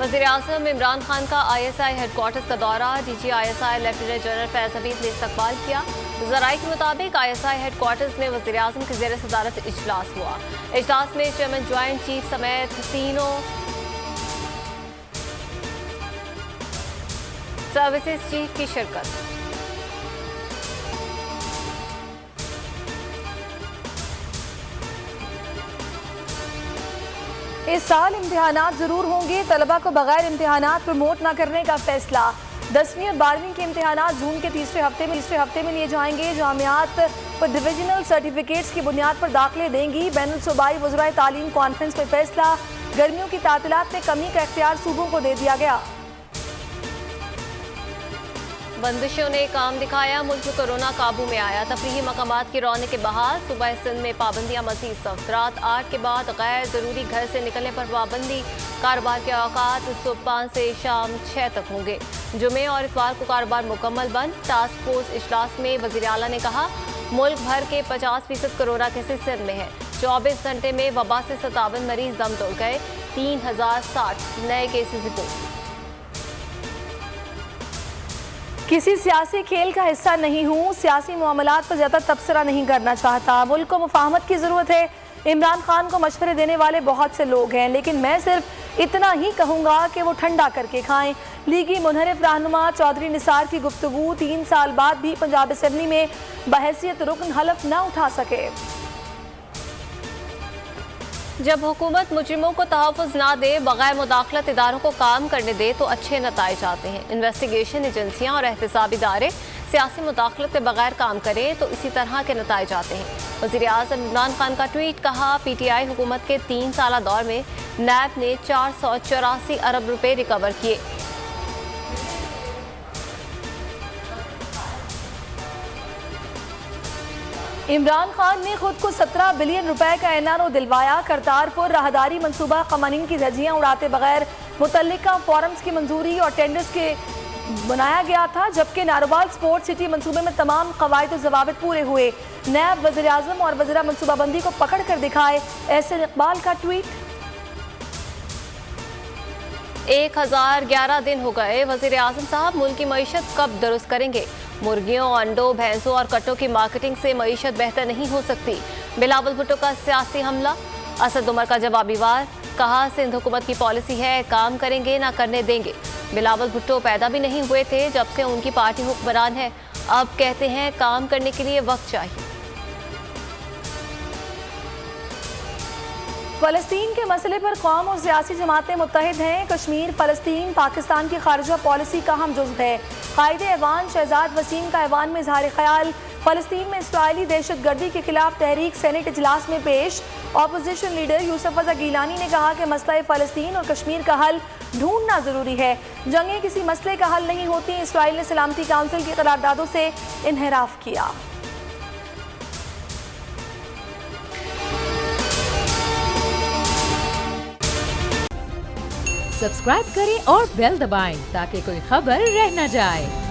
वज़ीर आज़म इमरान खान का ISI headquarters का दौरा। DG ISI लेफ्टिनेंट जनरल फैज़ हबीब ने इस्तकबाल किया। ज़राए के मुताबिक ISI हेडक्वार्टर्स में वज़ीर आज़म की ज़ेर सदारत इजलास हुआ। इजलास में चेयरमैन ज्वाइंट चीफ समेत तीनों सर्विसेज चीफ की शिरकत। इस साल इम्तिहानात जरूर होंगे, तलबा को बगैर इम्तिहानात प्रमोट न करने का फैसला। 10वीं और 12वीं के इम्तिहानात जून के तीसरे हफ्ते में लिए जाएंगे। जामियात पर डिविजनल सर्टिफिकेट्स की बुनियाद पर दाखिले देंगी। बैनुल सूबाई वज़राए तालीम कॉन्फ्रेंस में फैसला। गर्मियों की तातीलात में कमी का इख्तियार सूबों को दे दिया गया। बंदिशों ने काम दिखाया, मुल्क में कोरोना काबू में आया। तफरीही मकामात की रौनक के बहाल। सूबा सिंध में पाबंदियां मज़ीद सख्त। रात 8 के बाद गैर ज़रूरी घर से निकलने पर पाबंदी। कारोबार के औकात सुबह 5 से शाम 6 तक होंगे। जुमे और इतवार को कारोबार मुकम्मल बंद। टास्क फोर्स इजलास में वज़ीर आला ने कहा, मुल्क भर के 50% कोरोना केसेस सिंध में है। 24 घंटे में वबा से 57 मरीज दम तोड़ गए। 3060 नए केसेस रिपोर्ट। किसी सियासी खेल का हिस्सा नहीं हूँ, सियासी मामलात पर ज़्यादा तबसरा नहीं करना चाहता। मुल्क को मुफाहमत की ज़रूरत है। इमरान खान को मशवरे देने वाले बहुत से लोग हैं, लेकिन मैं सिर्फ इतना ही कहूँगा कि वो ठंडा करके खाएं। लीगी मुनहरिफ रहनुमा चौधरी निसार की गुफ्तगू। 3 साल बाद भी पंजाब असेंबली में बहैसियत रुकन हलफ न उठा सके। जब हुकूमत मुजरिमों को तहफ़्फ़ुज़ ना दे, बग़ैर मुदाखलत इदारों को काम करने दे तो अच्छे नताइज आते हैं। इन्वेस्टिगेशन एजेंसियाँ और एहतसाबी इदारे सियासी मुदाखलत के बगैर काम करें तो इसी तरह के नताइज आते हैं। वज़ीर आज़म इमरान खान का ट्वीट। कहा, PTI हुकूमत के 3 साला दौर में नैब ने 484 अरब रुपए रिकवर किए। इमरान खान ने खुद को 17 बिलियन रुपए का NRO दिलवाया। करतारपुर राहदारी मंसूबा कवानीन की धज्जियां उड़ाते बगैर मुतल्लिका फॉरम्स की मंजूरी और टेंडर्स के बनाया गया था, जबकि नारोवाल स्पोर्ट्स सिटी मंसूबे में तमाम कवायद और ज़वाबित पूरे हुए। नैब वज़ीर आज़म और वज़ीरा मंसूबाबंदी को पकड़ कर दिखाए। एहसन इकबाल का ट्वीट। 1011 दिन हो गए। वज़ीर आज़म साहब मुल्क की मईशत कब दुरुस्त करेंगे? मुर्गियों, अंडों, भैंसों और कट्टों की मार्केटिंग से मईशत बेहतर नहीं हो सकती। बिलावल भुट्टो का सियासी हमला। असद उमर का जवाबी वार। कहा, सिंध हुकूमत की पॉलिसी है, काम करेंगे ना करने देंगे। बिलावल भुट्टो पैदा भी नहीं हुए थे जब से उनकी पार्टी हुक्मरान है। अब कहते हैं काम करने के लिए वक्त चाहिए। फ़लस्तीन के मसले पर कौम और सियासी जमातें मुत्तहिद हैं। कश्मीर फ़लस्तीन पाकिस्तान की खारजा पॉलिसी का हम जुज़्व है। कायदे ऐवान शहजाद वसीम का ऐवान में इज़हार ख्याल। फ़लस्तीन में इस्राइली दहशतगर्दी के खिलाफ तहरीक सेनेट इजलास में पेश। अपोजिशन लीडर यूसुफ रज़ा गिलानी ने कहा कि मसला फ़लस्तीन और कश्मीर का हल ढूंढना ज़रूरी है। जंगें किसी मसले का हल नहीं होती। इसराइल ने सलामती काउंसिल की करारदादों से इन्हिराफ किया। सब्सक्राइब करें और बेल दबाएं ताकि कोई खबर रह न जाए।